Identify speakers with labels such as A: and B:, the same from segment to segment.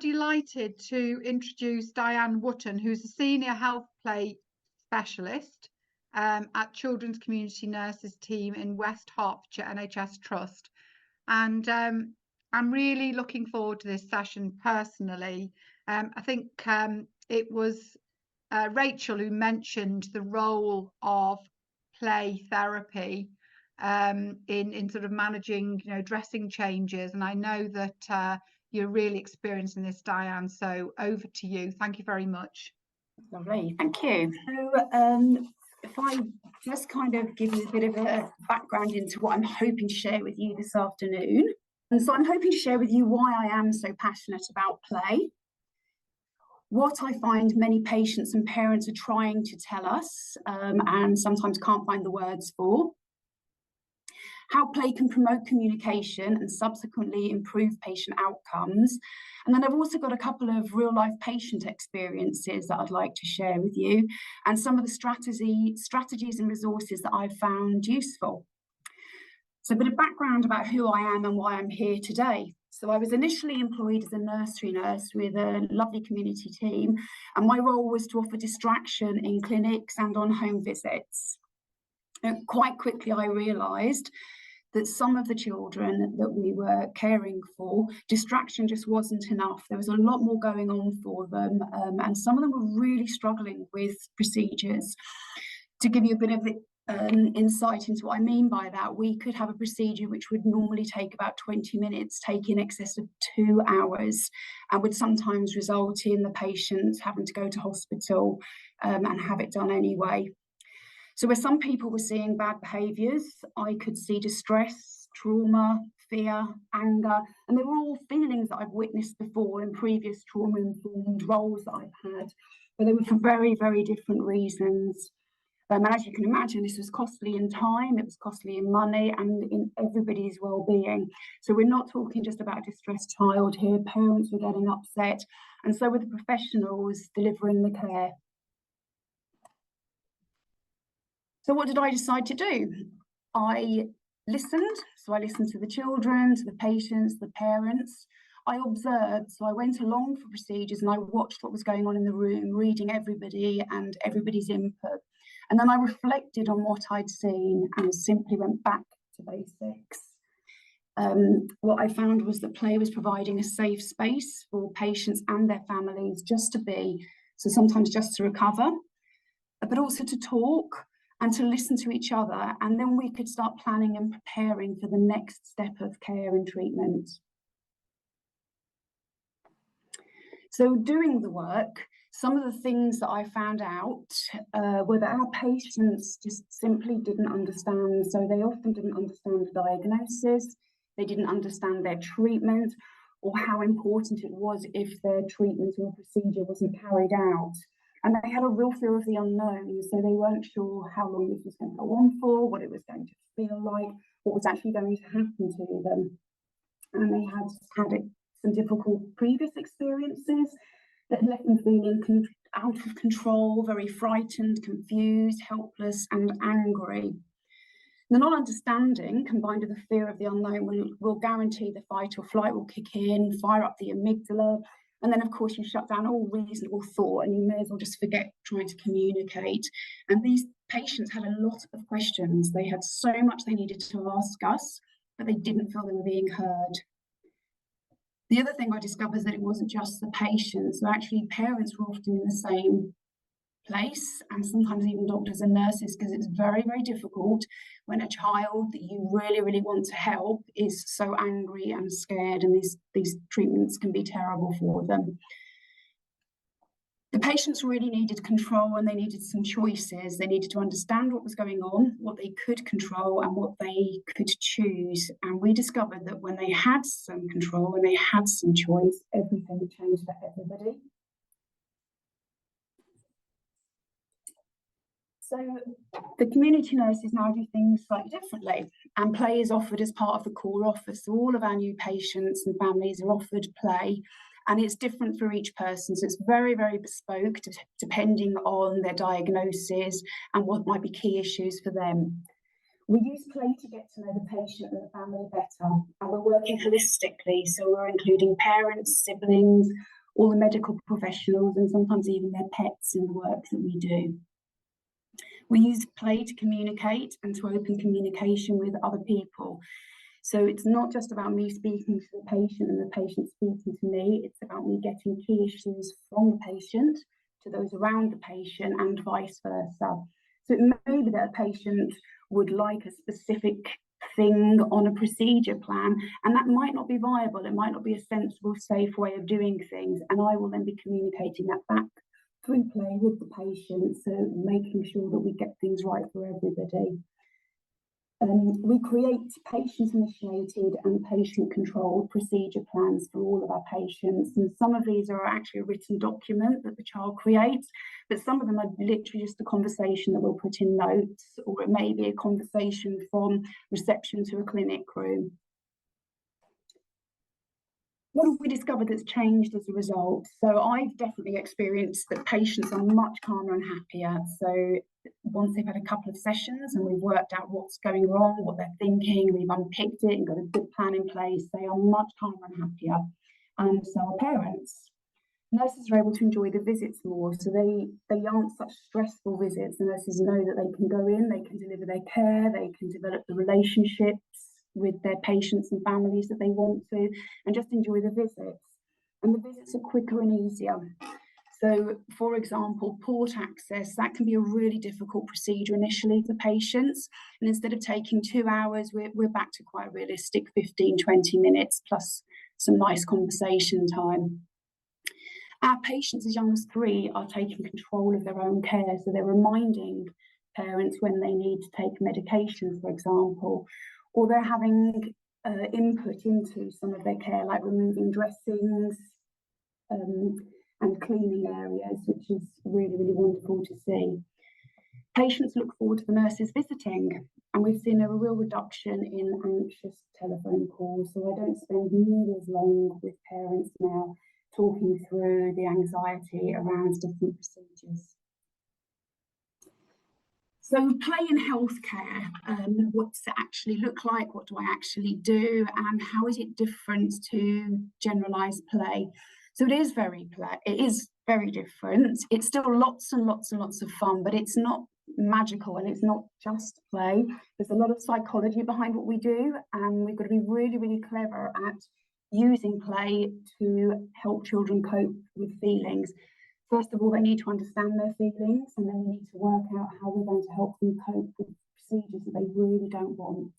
A: delighted to introduce Dianne Wootten, who's a senior health play specialist at Children's Community Nurses team in West Hertfordshire NHS Trust. And I'm really looking forward to this session personally. I think it was Rachel who mentioned the role of play therapy in sort of managing, dressing changes. And I know that you're really experiencing this, Dianne. So over to you. Thank you very much.
B: Lovely, thank you. So if I just kind of give you a bit of a background into what I'm hoping to share with you this afternoon. And so I'm hoping to share with you why I am so passionate about play, what I find many patients and parents are trying to tell us and sometimes can't find the words for, how play can promote communication and subsequently improve patient outcomes. And then I've also got a couple of real life patient experiences that I'd like to share with you, and some of the strategies and resources that I've found useful. So a bit of background about who I am and why I'm here today. So I was initially employed as a nursery nurse with a lovely community team, and my role was to offer distraction in clinics and on home visits. And quite quickly I realised that some of the children that we were caring for, distraction just wasn't enough. There was a lot more going on for them, and some of them were really struggling with procedures. To give you a bit of insight into what I mean by that, we could have a procedure which would normally take about 20 minutes, take in excess of 2 hours, and would sometimes result in the patient having to go to hospital and have it done anyway. So where some people were seeing bad behaviours, I could see distress, trauma, fear, anger, and they were all feelings that I've witnessed before in previous trauma-informed roles that I've had, but they were for very, very different reasons. And as you can imagine, this was costly in time, it was costly in money, and in everybody's well-being. So we're not talking just about a distressed child here. Parents were getting upset, and so were the professionals delivering the care. So what did I decide to do? I listened. So I listened to the children, to the patients, the parents. I observed, so I went along for procedures and I watched what was going on in the room, reading everybody and everybody's input. And then I reflected on what I'd seen and simply went back to basics. What I found was that play was providing a safe space for patients and their families just to be, so sometimes just to recover, but also to talk and to listen to each other, and then we could start planning and preparing for the next step of care and treatment. So doing the work, some of the things that I found out were that our patients just simply didn't understand. So they often didn't understand the diagnosis, they didn't understand their treatment, or how important it was if their treatment or procedure wasn't carried out. And they had a real fear of the unknown, so they weren't sure how long this was going to go on for, what it was going to feel like, what was actually going to happen to them. And they had some difficult previous experiences that left them feeling out of control, very frightened, confused, helpless, and angry. The non-understanding, combined with the fear of the unknown, will guarantee the fight or flight will kick in, fire up the amygdala, and then, of course, you shut down all reasonable thought and you may as well just forget trying to communicate. And these patients had a lot of questions. They had so much they needed to ask us, but they didn't feel they were being heard. The other thing I discovered is that it wasn't just the patients. So actually, parents were often in the same place, and sometimes even doctors and nurses, because it's very, very difficult when a child that you really, really want to help is so angry and scared, and these treatments can be terrible for them. The patients really needed control, and they needed some choices. They needed to understand what was going on, what they could control and what they could choose. And we discovered that when they had some control, when they had some choice, everything changed for everybody. So the community nurses now do things slightly differently, and play is offered as part of the core offer. So all of our new patients and families are offered play, and it's different for each person. So it's very, very bespoke depending on their diagnosis and what might be key issues for them. We use play to get to know the patient and the family better, and we're working holistically, so we're including parents, siblings, all the medical professionals, and sometimes even their pets in the work that we do. We use play to communicate and to open communication with other people. So it's not just about me speaking to the patient and the patient speaking to me, it's about me getting key issues from the patient to those around the patient and vice versa. So it may be that a patient would like a specific thing on a procedure plan, and that might not be viable. It might not be a sensible, safe way of doing things. And I will then be communicating that back through play with the patient, so making sure that we get things right for everybody. We create patient-initiated and patient-controlled procedure plans for all of our patients, and some of these are actually a written document that the child creates, but some of them are literally just a conversation that we'll put in notes, or it may be a conversation from reception to a clinic room. What have we discovered that's changed as a result? So I've definitely experienced that patients are much calmer and happier. So once they've had a couple of sessions and we've worked out what's going wrong, what they're thinking, we've unpicked it and got a good plan in place, they are much calmer and happier. And so are parents. Nurses are able to enjoy the visits more, so they aren't such stressful visits. The nurses know that they can go in, they can deliver their care, they can develop the relationships with their patients and families that they want to, and just enjoy the visits. And the visits are quicker and easier. So, for example, port access, that can be a really difficult procedure initially for patients. And instead of taking 2 hours, we're back to quite a realistic 15, 20 minutes, plus some nice conversation time. Our patients as young as 3 are taking control of their own care. So they're reminding parents when they need to take medication, for example, or they're having input into some of their care, like removing dressings and cleaning areas, which is really, really wonderful to see. Patients look forward to the nurses visiting, and we've seen a real reduction in anxious telephone calls. So I don't spend nearly as long with parents now talking through the anxiety around different procedures. So play in healthcare, what does it actually look like? What do I actually do? And how is it different to generalised play? So it is very different. It's still lots and lots and lots of fun, but it's not magical and it's not just play. There's a lot of psychology behind what we do, and we've got to be really, really clever at using play to help children cope with feelings. First of all, they need to understand their feelings, and then we need to work out how we're going to help them cope with procedures that they really don't want.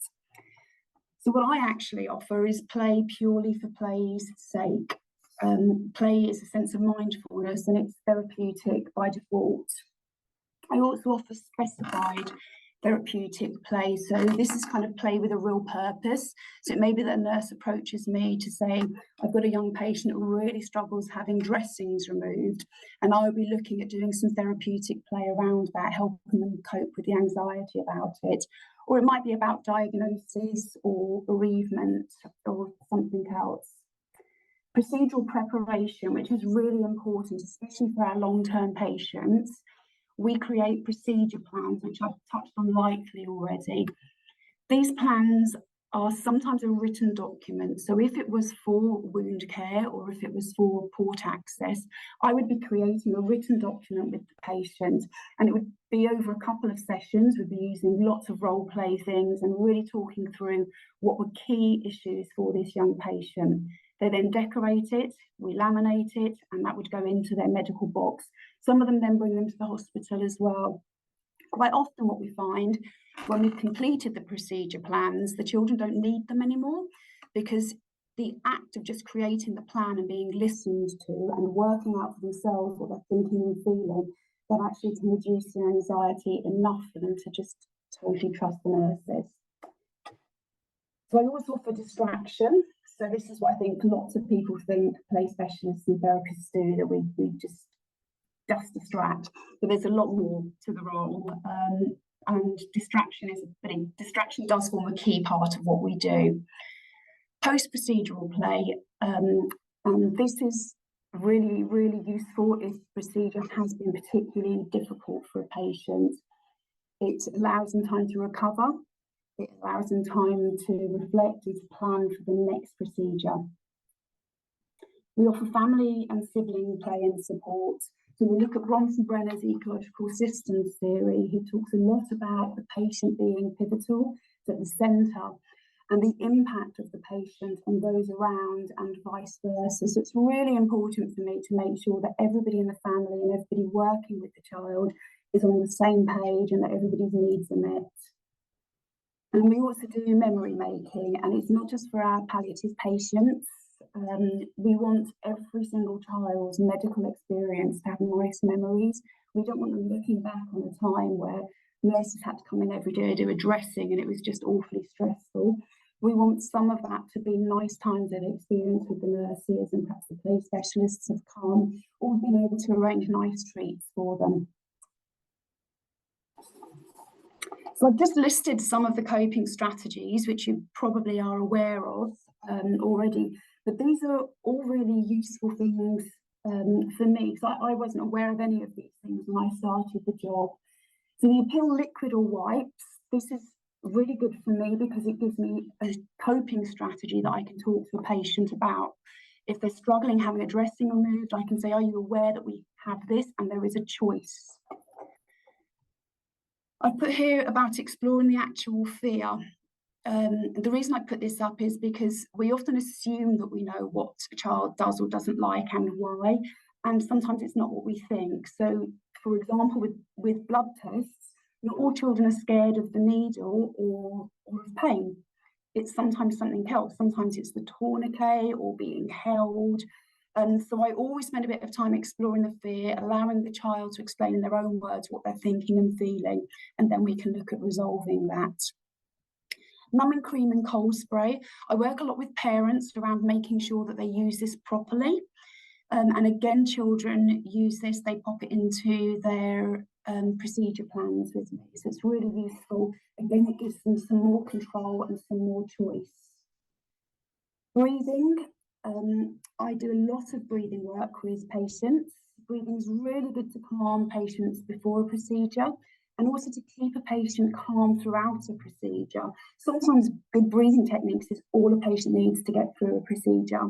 B: So what I actually offer is play purely for play's sake. Play is a sense of mindfulness, and it's therapeutic by default. I also offer specified therapeutic play. So this is kind of play with a real purpose. So it may be that a nurse approaches me to say, I've got a young patient who really struggles having dressings removed, and I'll be looking at doing some therapeutic play around that, helping them cope with the anxiety about it. Or it might be about diagnosis or bereavement or something else. Procedural preparation, which is really important, especially for our long-term patients. We create procedure plans, which I've touched on lightly already. These plans are sometimes a written document. So if it was for wound care or if it was for port access, I would be creating a written document with the patient, and it would be over a couple of sessions. We'd be using lots of role play things and really talking through what were key issues for this young patient. They then decorate it, we laminate it, and that would go into their medical box. Some of them then bring them to the hospital as well. Quite often what we find when we've completed the procedure plans, the children don't need them anymore, because the act of just creating the plan and being listened to and working out for themselves what they're thinking and feeling, that actually can reduce their anxiety enough for them to just totally trust the nurses. So I also offer distraction. So this is what I think lots of people think play specialists and therapists do, that we just distract, but there's a lot more to the role, and distraction does form a key part of what we do. Post-procedural play, and this is really, really useful if procedure has been particularly difficult for a patient. It allows them time to recover. It allows them time to reflect and to plan for the next procedure. We offer family and sibling play and support. So we look at Bronfenbrenner's ecological systems theory. He talks a lot about the patient being pivotal, at the centre, and the impact of the patient on those around and vice versa. So it's really important for me to make sure that everybody in the family and everybody working with the child is on the same page and that everybody's needs are met. And we also do memory making, and it's not just for our palliative patients. We want every single child's medical experience to have nice memories. We don't want them looking back on a time where nurses had to come in every day, do a dressing, and it was just awfully stressful. We want some of that to be nice times they've experienced with the nurses, and perhaps the play specialists have come, or been able to arrange nice treats for them. So I've just listed some of the coping strategies, which you probably are aware of already, but these are all really useful things for me, because I wasn't aware of any of these things when I started the job. So the Appeal liquid or wipes, this is really good for me because it gives me a coping strategy that I can talk to a patient about. If they're struggling having a dressing removed, I can say, are you aware that we have this and there is a choice? I put here about exploring the actual fear. The reason I put this up is because we often assume that we know what a child does or doesn't like and why, and sometimes it's not what we think. So, for example, with blood tests, not all children are scared of the needle or of pain. It's sometimes something else. Sometimes it's the tourniquet or being held. So I always spend a bit of time exploring the fear, allowing the child to explain in their own words what they're thinking and feeling, and then we can look at resolving that. Numbing cream and cold spray. I work a lot with parents around making sure that they use this properly. And again, children use this, they pop it into their procedure plans with me. So it's really useful. Again, it gives them some more control and some more choice. Breathing. I do a lot of breathing work with patients. Breathing is really good to calm patients before a procedure, and also to keep a patient calm throughout a procedure. Sometimes good breathing techniques is all a patient needs to get through a procedure.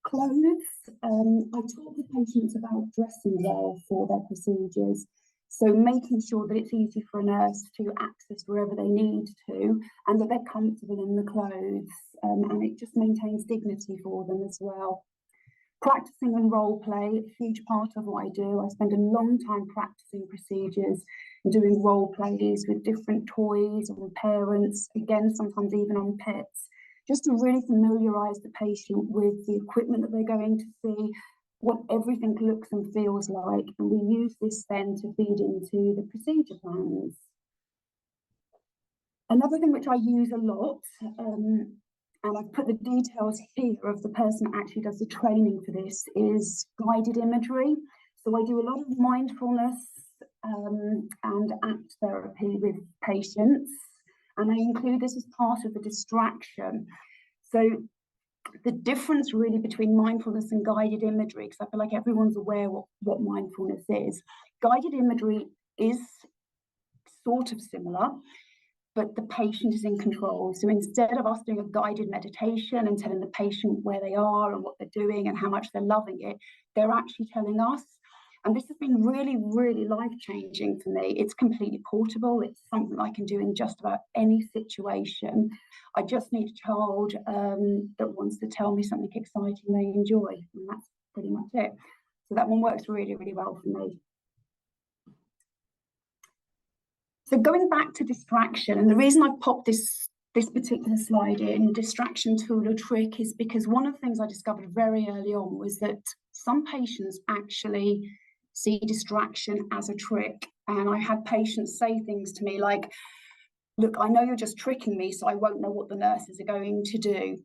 B: Clothes. I talk to patients about dressing well for their procedures. So making sure that it's easy for a nurse to access wherever they need to, and that they're comfortable in the clothes, and it just maintains dignity for them as well. Practicing and role play, a huge part of what I do. I spend a long time practicing procedures and doing role plays with different toys on parents, again, sometimes even on pets, just to really familiarise the patient with the equipment that they're going to see, what everything looks and feels like, and we use this then to feed into the procedure plans. Another thing which I use a lot, and I've put the details here of the person that actually does the training for this, is guided imagery. So I do a lot of mindfulness and act therapy with patients, and I include this as part of the distraction. So the difference really between mindfulness and guided imagery, because I feel like everyone's aware what mindfulness is. Guided imagery is sort of similar, but the patient is in control. So instead of us doing a guided meditation and telling the patient where they are and what they're doing and how much they're loving it, they're actually telling us. And this has been really, really life-changing for me. It's completely portable. It's something I can do in just about any situation. I just need a child that wants to tell me something exciting they enjoy, and that's pretty much it. So that one works really, really well for me. So going back to distraction, and the reason I popped this particular slide in, distraction tool or trick, is because one of the things I discovered very early on was that some patients actually see distraction as a trick. And I had patients say things to me like, look, I know you're just tricking me, so I won't know what the nurses are going to do.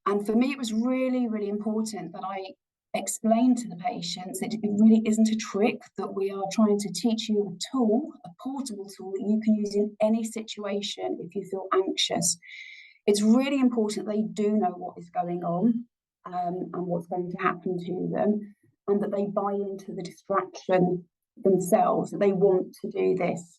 B: And for me, it was really, really important that I explain to the patients that it really isn't a trick, that we are trying to teach you a tool, a portable tool that you can use in any situation if you feel anxious. It's really important they do know what is going on and what's going to happen to them, and that they buy into the distraction themselves, that they want to do this.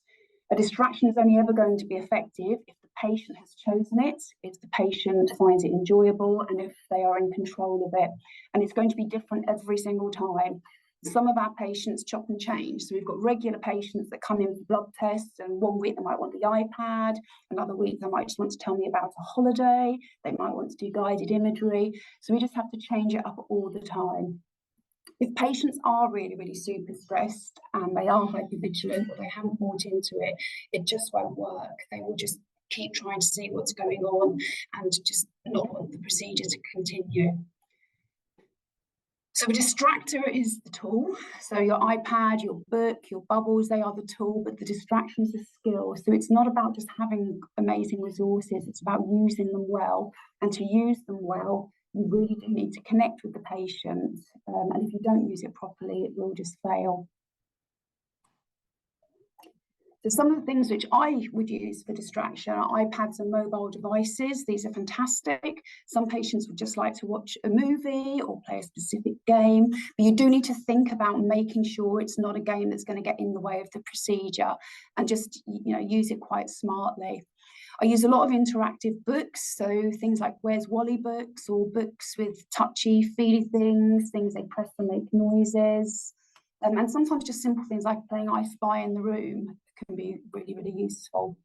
B: A distraction is only ever going to be effective if the patient has chosen it, if the patient finds it enjoyable, and if they are in control of it. And it's going to be different every single time. Some of our patients chop and change. So we've got regular patients that come in for blood tests, and one week they might want the iPad, another week they might just want to tell me about a holiday, they might want to do guided imagery. So we just have to change it up all the time. If patients are really, really super stressed and they are hypervigilant or they haven't bought into it, it just won't work. They will just keep trying to see what's going on and just not want the procedure to continue. So a distractor is the tool. So your iPad, your book, your bubbles, they are the tool, but the distraction is a skill. So it's not about just having amazing resources, it's about using them well. And to use them well, you really do need to connect with the patient. And if you don't use it properly, it will just fail. So some of the things which I would use for distraction are iPads and mobile devices. These are fantastic. Some patients would just like to watch a movie or play a specific game, but you do need to think about making sure it's not a game that's going to get in the way of the procedure, and just, you know, use it quite smartly. I use a lot of interactive books, so things like Where's Wally books, or books with touchy, feely things they press and make noises. And sometimes just simple things like playing I Spy in the room can be really, really useful.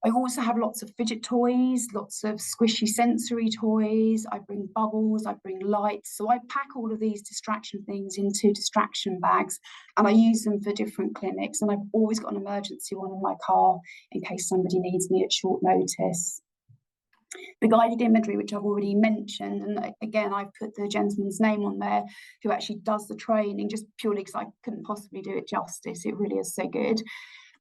B: I also have lots of fidget toys, lots of squishy sensory toys. I bring bubbles, I bring lights. So I pack all of these distraction things into distraction bags, and I use them for different clinics. And I've always got an emergency one in my car in case somebody needs me at short notice. The guided imagery, which I've already mentioned, and again, I've put the gentleman's name on there who actually does the training, just purely because I couldn't possibly do it justice. It really is so good.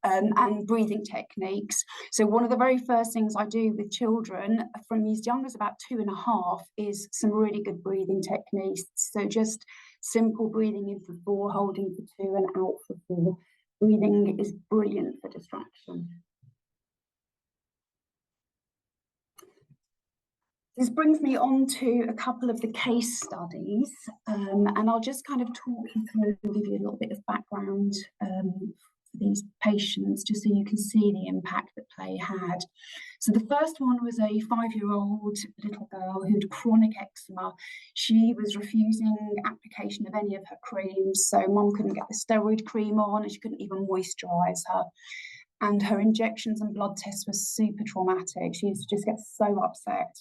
B: And breathing techniques. So one of the very first things I do with children from as young as about 2.5 is some really good breathing techniques. So just simple breathing in for 4, holding for 2, and out for 4. Breathing is brilliant for distraction. This brings me on to a couple of the case studies, and I'll just kind of talk you through and give you a little bit of background for these patients, just so you can see the impact that play had. So the first one was a 5-year-old little girl who had chronic eczema. She was refusing application of any of her creams, so mum couldn't get the steroid cream on, and she couldn't even moisturise her. And her injections and blood tests were super traumatic. She used to just get so upset.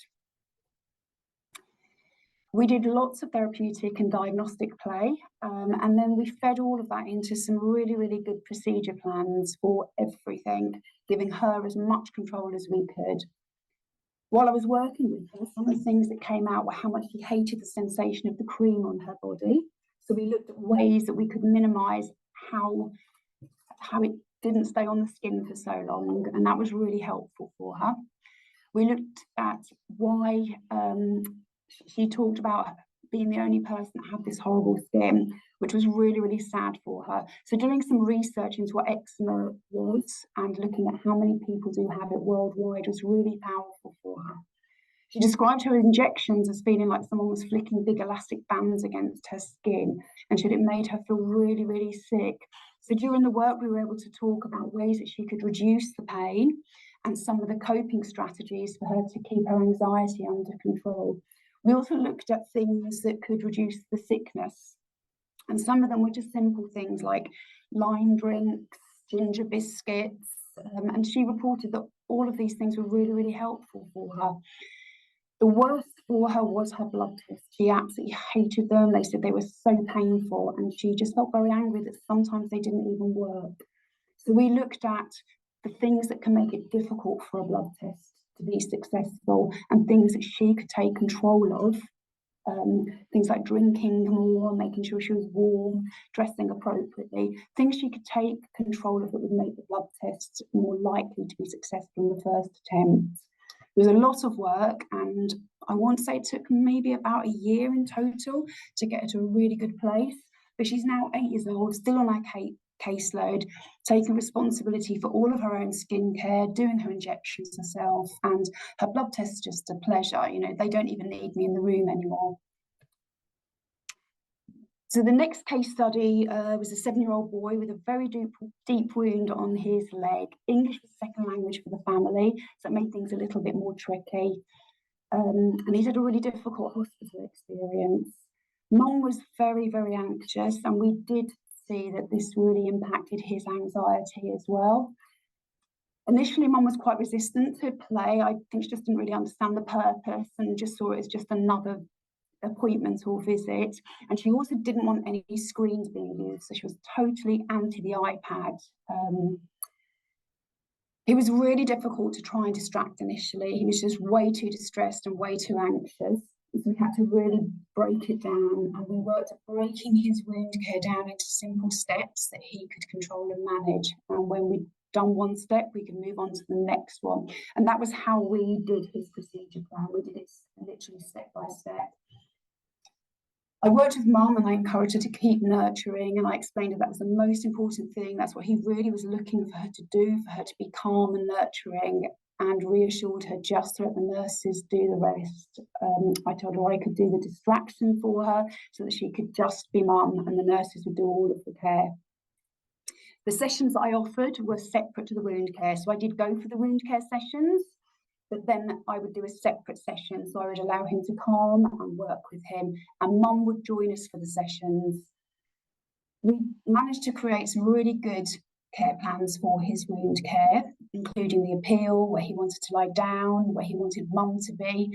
B: We did lots of therapeutic and diagnostic play, and then we fed all of that into some really, really good procedure plans for everything, giving her as much control as we could. While I was working with her, some of the things that came out were how much she hated the sensation of the cream on her body. So we looked at ways that we could minimise how it didn't stay on the skin for so long, and that was really helpful for her. We looked at why she talked about being the only person that had this horrible skin, which was really, really sad for her. So doing some research into what eczema was and looking at how many people do have it worldwide was really powerful for her. She described her injections as feeling like someone was flicking big elastic bands against her skin, and said it made her feel really, really sick. So during the work, we were able to talk about ways that she could reduce the pain and some of the coping strategies for her to keep her anxiety under control. We also looked at things that could reduce the sickness, and some of them were just simple things like lime drinks, ginger biscuits, and she reported that all of these things were really, really helpful for her. The worst for her was her blood tests. She absolutely hated them. They said they were so painful, and she just felt very angry that sometimes they didn't even work. So we looked at the things that can make it difficult for a blood test to be successful, and things that she could take control of, things like drinking more, making sure she was warm, dressing appropriately, things she could take control of that would make the blood tests more likely to be successful in the first attempt. It was a lot of work, and I want to say it took maybe about a year in total to get her to a really good place, but she's now 8 years old, still on our caseload, taking responsibility for all of her own skincare, doing her injections herself, and her blood tests just a pleasure. You know, they don't even need me in the room anymore. So the next case study was a 7-year-old boy with a very deep wound on his leg. English was second language for the family, so it made things a little bit more tricky. And he's had a really difficult hospital experience. Mum was very, very anxious, and we did see that this really impacted his anxiety as well. Initially, Mum was quite resistant to play. I think she just didn't really understand the purpose and just saw it as just another appointment or visit. And she also didn't want any screens being used, so she was totally anti the iPad. It was really difficult to try and distract initially. He was just way too distressed and way too anxious. So we had to really break it down, and we worked at breaking his wound care down into simple steps that he could control and manage. And when we'd done one step, we could move on to the next one. And that was how we did his procedure plan. We did it literally step by step. I worked with Mum, and I encouraged her to keep nurturing, and I explained that was the most important thing. That's what he really was looking for her to do, for her to be calm and nurturing, and reassured her just to let the nurses do the rest. I told her I could do the distraction for her so that she could just be Mum, and the nurses would do all of the care. The sessions I offered were separate to the wound care. So I did go for the wound care sessions, but then I would do a separate session. So I would allow him to calm and work with him, and Mum would join us for the sessions. We managed to create some really good care plans for his wound care, including the appeal, where he wanted to lie down, where he wanted Mum to be,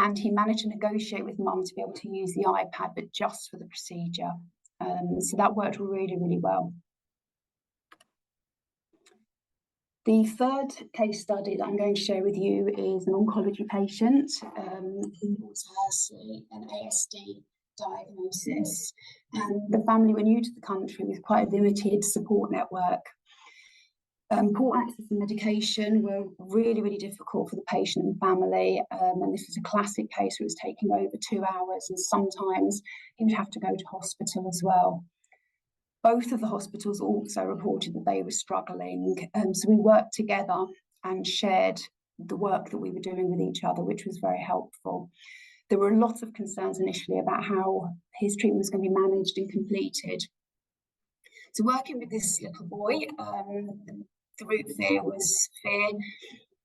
B: and he managed to negotiate with Mum to be able to use the iPad, but just for the procedure. So that worked really, really well. The third case study that I'm going to share with you is an oncology patient who also has an ASD diagnosis, and the family were new to the country with quite a limited support network. Poor access to medication were really, really difficult for the patient and family, and this was a classic case where it was taking over 2 hours, and sometimes he would have to go to hospital as well. Both of the hospitals also reported that they were struggling, so we worked together and shared the work that we were doing with each other, which was very helpful. There were lots of concerns initially about how his treatment was going to be managed and completed. So working with this little boy, the root fear was fear.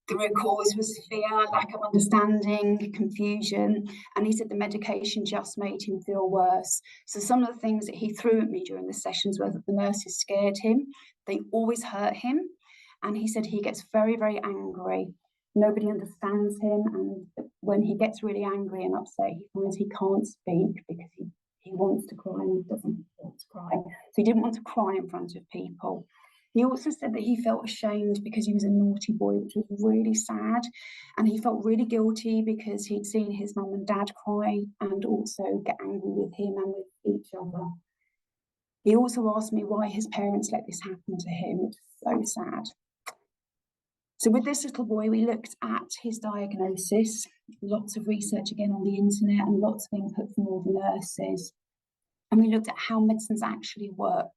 B: The root cause was fear, lack of understanding, confusion, and he said the medication just made him feel worse. So some of the things that he threw at me during the sessions were that the nurses scared him, they always hurt him, and he said he gets very, very angry. Nobody understands him, and when he gets really angry and upset, he finds he can't speak because he wants to cry and he doesn't want to cry. So he didn't want to cry in front of people. He also said that he felt ashamed because he was a naughty boy, which was really sad. And he felt really guilty because he'd seen his mum and dad cry and also get angry with him and with each other. He also asked me why his parents let this happen to him, which is so sad. So with this little boy, we looked at his diagnosis, lots of research again on the internet and lots of input from all the nurses. And we looked at how medicines actually work.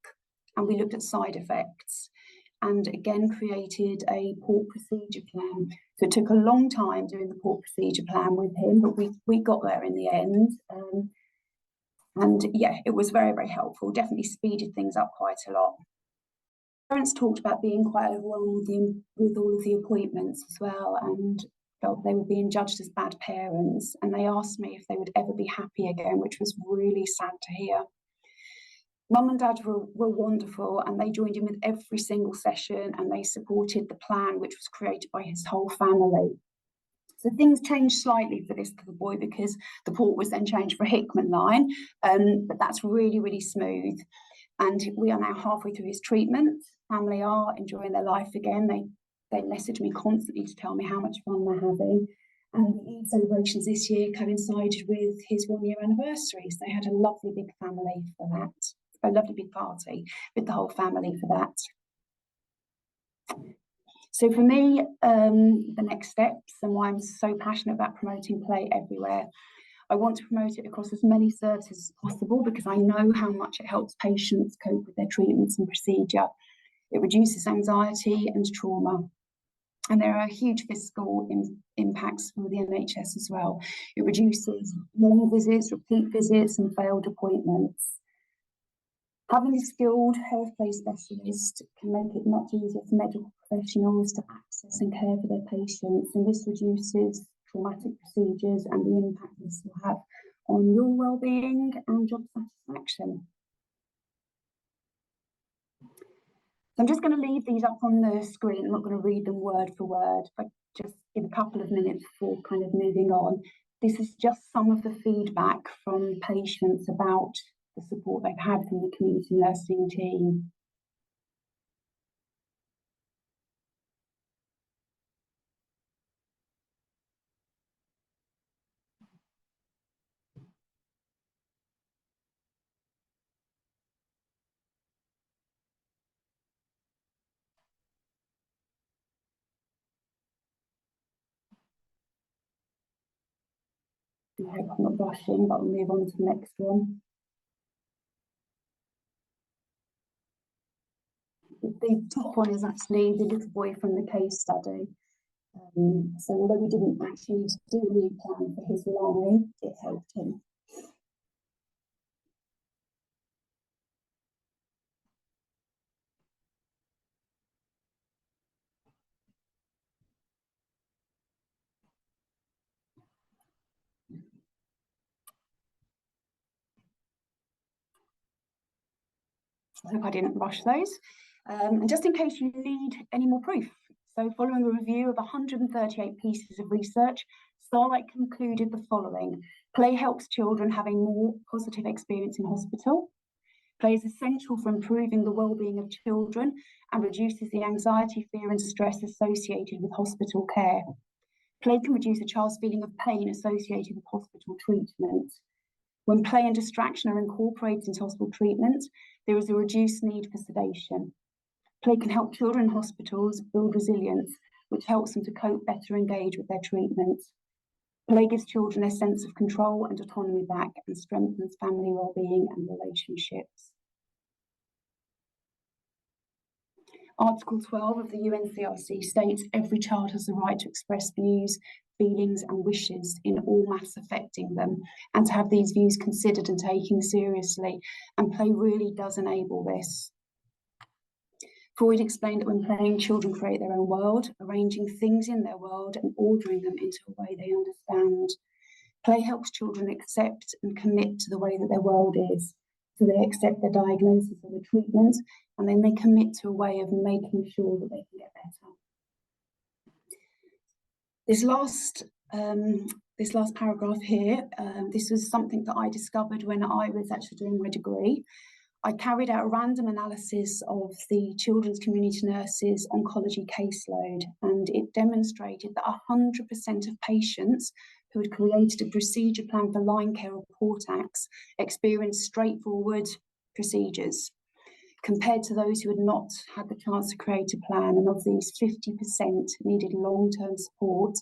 B: And we looked at side effects and again created a port procedure plan. So it took a long time doing the port procedure plan with him, but we got there in the end. And yeah, it was very, very helpful, definitely speeded things up quite a lot. Parents talked about being quite overwhelmed with all of the appointments as well, and felt they were being judged as bad parents. And they asked me if they would ever be happy again, which was really sad to hear. Mum and Dad were wonderful, and they joined in with every single session, and they supported the plan which was created by his whole family. So things changed slightly for this little boy because the port was then changed for a Hickman line, but that's really, really smooth. And we are now halfway through his treatment. Family are enjoying their life again. They message me constantly to tell me how much fun they're having. And the Eid celebrations this year coincided with his 1-year anniversary. So they had a lovely big family for that. A lovely big party with the whole family for that. So for me, the next steps and why I'm so passionate about promoting play everywhere, I want to promote it across as many services as possible because I know how much it helps patients cope with their treatments and procedure. It reduces anxiety and trauma. And there are huge fiscal impacts for the NHS as well. It reduces long visits, repeat visits and failed appointments. Having a skilled health play specialist can make it much easier for medical professionals to access and care for their patients, and this reduces traumatic procedures and the impact this will have on your well-being and job satisfaction. So I'm just going to leave these up on the screen. I'm not going to read them word for word, but just give a couple of minutes before kind of moving on. This is just some of the feedback from patients about the support they've had from the community nursing team. I hope I'm not rushing, but we'll move on to the next one. The top one is actually the little boy from the case study. So although we didn't actually need to do a new plan for his life, it helped him. I hope I didn't rush those. And just in case you need any more proof, so following a review of 138 pieces of research, Starlight concluded the following. Play helps children have a more positive experience in hospital. Play is essential for improving the well-being of children and reduces the anxiety, fear and stress associated with hospital care. Play can reduce a child's feeling of pain associated with hospital treatment. When play and distraction are incorporated into hospital treatment, there is a reduced need for sedation. Play can help children in hospitals build resilience, which helps them to cope better and engage with their treatment. Play gives children a sense of control and autonomy back and strengthens family well-being and relationships. Article 12 of the UNCRC states every child has the right to express views, feelings and wishes in all matters affecting them, and to have these views considered and taken seriously, and play really does enable this. Freud explained that when playing, children create their own world, arranging things in their world and ordering them into a way they understand. Play helps children accept and commit to the way that their world is. So they accept their diagnosis or the treatment, and then they commit to a way of making sure that they can get better. This last paragraph here, this was something that I discovered when I was actually doing my degree. I carried out a random analysis of the children's community nurses' oncology caseload, and it demonstrated that 100% of patients who had created a procedure plan for line care or Portax experienced straightforward procedures, compared to those who had not had the chance to create a plan. And of these, 50% needed long-term support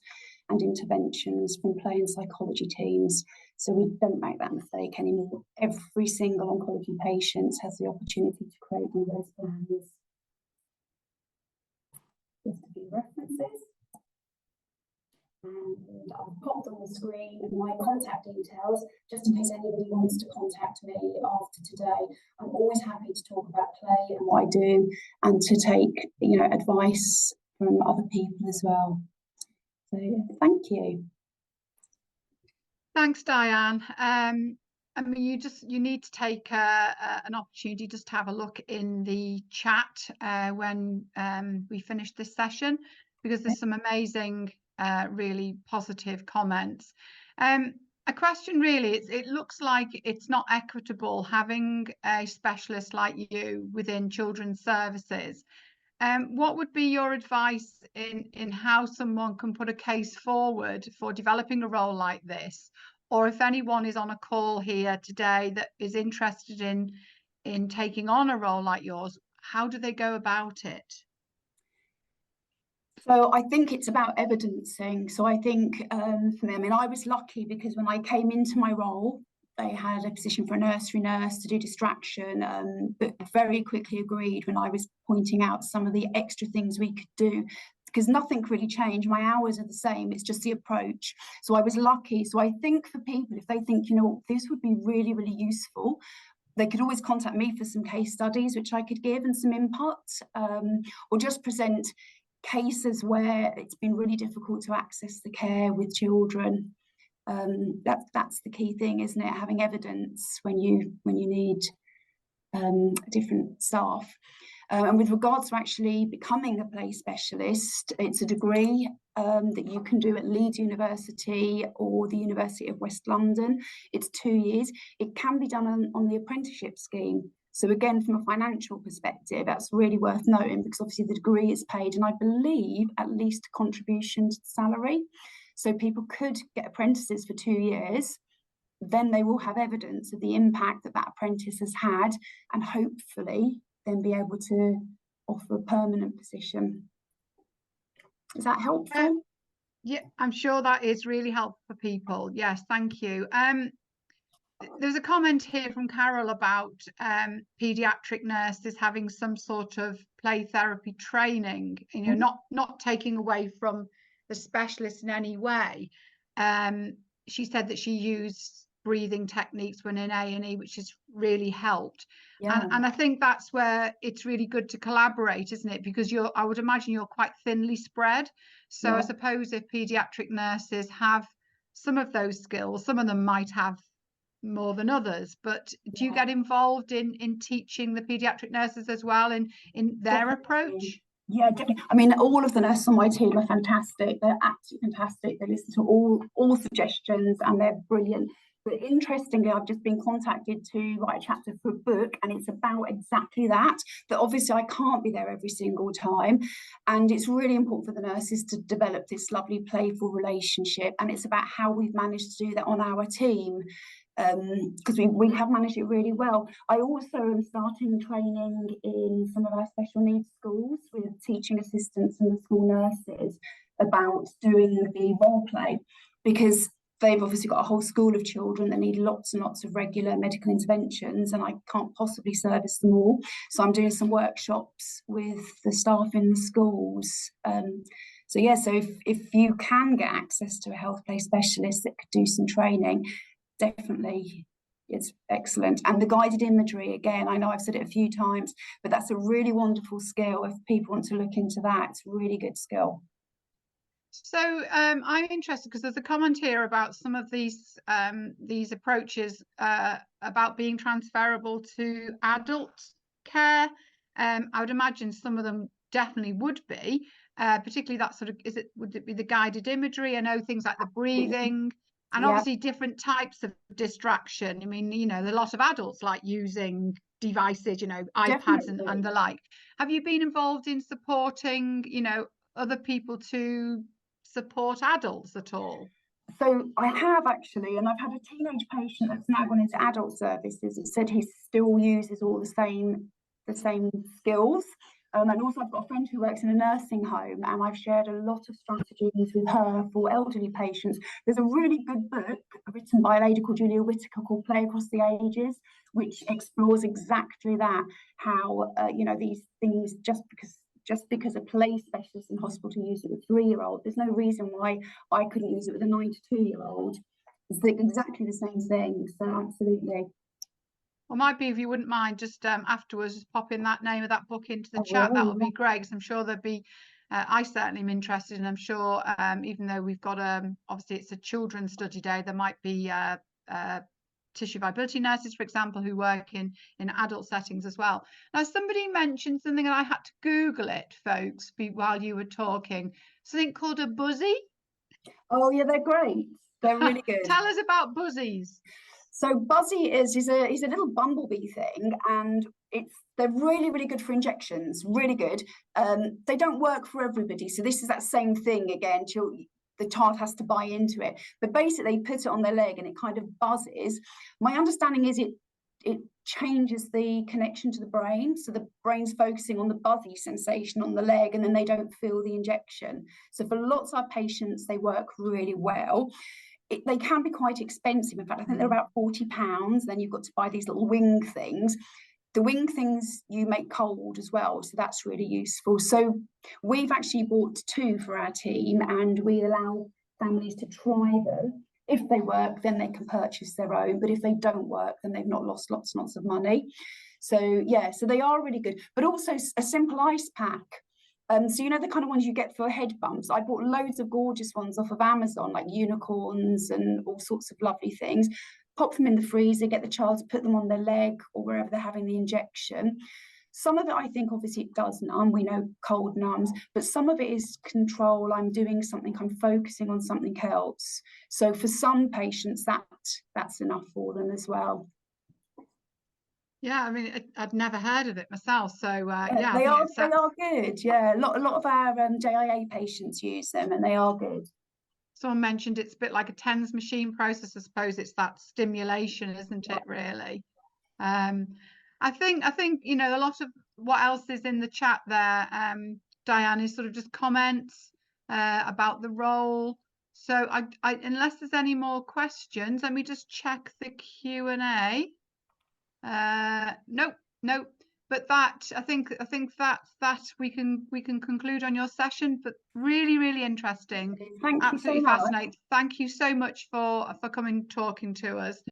B: and interventions from play and psychology teams. So we don't make that mistake anymore. Every single oncology patient has the opportunity to create one of those plans. Just a few references. And I've popped on the screen my contact details, just in case anybody wants to contact me after today. I'm always happy to talk about play and what I do, and to take, advice from other people as well. So thank you.
A: Thanks, Dianne. I mean, you need to take an opportunity just to have a look in the chat when we finish this session, because there's some amazing, really positive comments. A question really, it looks like it's not equitable having a specialist like you within children's services. What would be your advice in how someone can put a case forward for developing a role like this? Or if anyone is on a call here today that is interested in taking on a role like yours, how do they go about it?
B: So I think it's about evidencing. So I think for me, I mean, I was lucky because when I came into my role, they had a position for a nursery nurse to do distraction, but very quickly agreed when I was pointing out some of the extra things we could do, because nothing really changed. My hours are the same, it's just the approach. So I was lucky. So I think for people, if they think, this would be really, really useful, they could always contact me for some case studies, which I could give and some input, or just present cases where it's been really difficult to access the care with children. That's the key thing, isn't it? Having evidence when you need different staff. And with regards to actually becoming a play specialist, it's a degree that you can do at Leeds University or the University of West London. It's 2 years. It can be done on the apprenticeship scheme. So again, from a financial perspective, that's really worth noting, because obviously the degree is paid, and I believe at least a contribution to the salary. So people could get apprentices for 2 years, then they will have evidence of the impact that that apprentice has had, and hopefully then be able to offer a permanent position. Is that helpful?
A: Yeah, I'm sure that is really helpful for people. Yes, thank you. There's a comment here from Carol about paediatric nurses having some sort of play therapy training, you know, not taking away from the specialist in any way. She said that she used breathing techniques when in A&E, which has really helped. Yeah. And I think that's where it's really good to collaborate, isn't it? Because I would imagine you're quite thinly spread. So yeah. I suppose if paediatric nurses have some of those skills, some of them might have more than others, but do you get involved in teaching the paediatric nurses as well in their approach?
B: Yeah, definitely. I mean, all of the nurses on my team are fantastic. They're absolutely fantastic. They listen to all suggestions and they're brilliant. But interestingly, I've just been contacted to write a chapter for a book, and it's about exactly that obviously I can't be there every single time. And it's really important for the nurses to develop this lovely playful relationship. And it's about how we've managed to do that on our team. Because we have managed it really well. I also am starting training in some of our special needs schools with teaching assistants and the school nurses about doing the role play, because they've obviously got a whole school of children that need lots and lots of regular medical interventions, and I can't possibly service them all. So I'm doing some workshops with the staff in the schools. So yeah, so if you can get access to a health play specialist that could do some training, definitely it's excellent. And the guided imagery, again, I know I've said it a few times, but that's a really wonderful skill. If people want to look into that, it's a really good skill.
A: So I'm interested because there's a comment here about some of these approaches about being transferable to adult care. I would imagine some of them definitely would be, particularly that sort of, would it be the guided imagery? I know things like the breathing. And obviously different types of distraction. I mean, you know, a lot of adults like using devices, you know, iPads and the like. Have you been involved in supporting, you know, other people to support adults at all?
B: So I have actually, and I've had a teenage patient that's now gone into adult services and said he still uses all the same skills. And also I've got a friend who works in a nursing home, and I've shared a lot of strategies with her for elderly patients. There's a really good book written by a lady called Julia Whittaker called Play Across the Ages, which explores exactly that, how, you know, these things, just because a play specialist in hospital uses it with a 3-year-old, there's no reason why I couldn't use it with a 92-year-old. It's exactly the same thing, so absolutely.
A: Well, might be, if you wouldn't mind, just afterwards, just pop in that name of that book into the chat. That would be great, because I'm sure there'd be, I certainly am interested, and I'm sure even though we've got, obviously it's a children's study day, there might be tissue viability nurses, for example, who work in adult settings as well. Now, somebody mentioned something, and I had to Google it, folks, while you were talking, something called a buzzy.
B: Oh yeah, they're great. They're really good.
A: Tell us about buzzies.
B: So Buzzy is a little bumblebee thing, and they're really, really good for injections, really good. They don't work for everybody. So this is that same thing again, the child has to buy into it. But basically they put it on their leg and it kind of buzzes. My understanding is it changes the connection to the brain. So the brain's focusing on the buzzy sensation on the leg, and then they don't feel the injection. So for lots of our patients, they work really well. They can be quite expensive. In fact, I think they're about £40. Then you've got to buy these little wing things. The wing things you make cold as well, so that's really useful. So we've actually bought 2 for our team, and we allow families to try them. If they work, then they can purchase their own, but if they don't work, then they've not lost lots and lots of money. So yeah, so they are really good, but also a simple ice pack. So you know, the kind of ones you get for head bumps. I bought loads of gorgeous ones off of Amazon, like unicorns and all sorts of lovely things. Pop them in the freezer, get the child to put them on their leg or wherever they're having the injection. Some of it, I think, obviously it does numb. We know cold numbs, but some of it is control. I'm doing something, I'm focusing on something else. So for some patients, that's enough for them as well.
A: Yeah, I mean, I'd never heard of it myself, so yeah,
B: they are good. Yeah, a lot of our JIA patients use them, and they are good.
A: Someone mentioned it's a bit like a TENS machine process. I suppose it's that stimulation, isn't it? Really. I think you know, a lot of what else is in the chat there, Dianne, is sort of just comments about the role. So I unless there's any more questions, let me just check the Q&A. Nope. But that I think that we can conclude on your session. But really interesting.
B: Thank you
A: Absolutely
B: so much.
A: fascinating. Thank you so much for coming talking to us.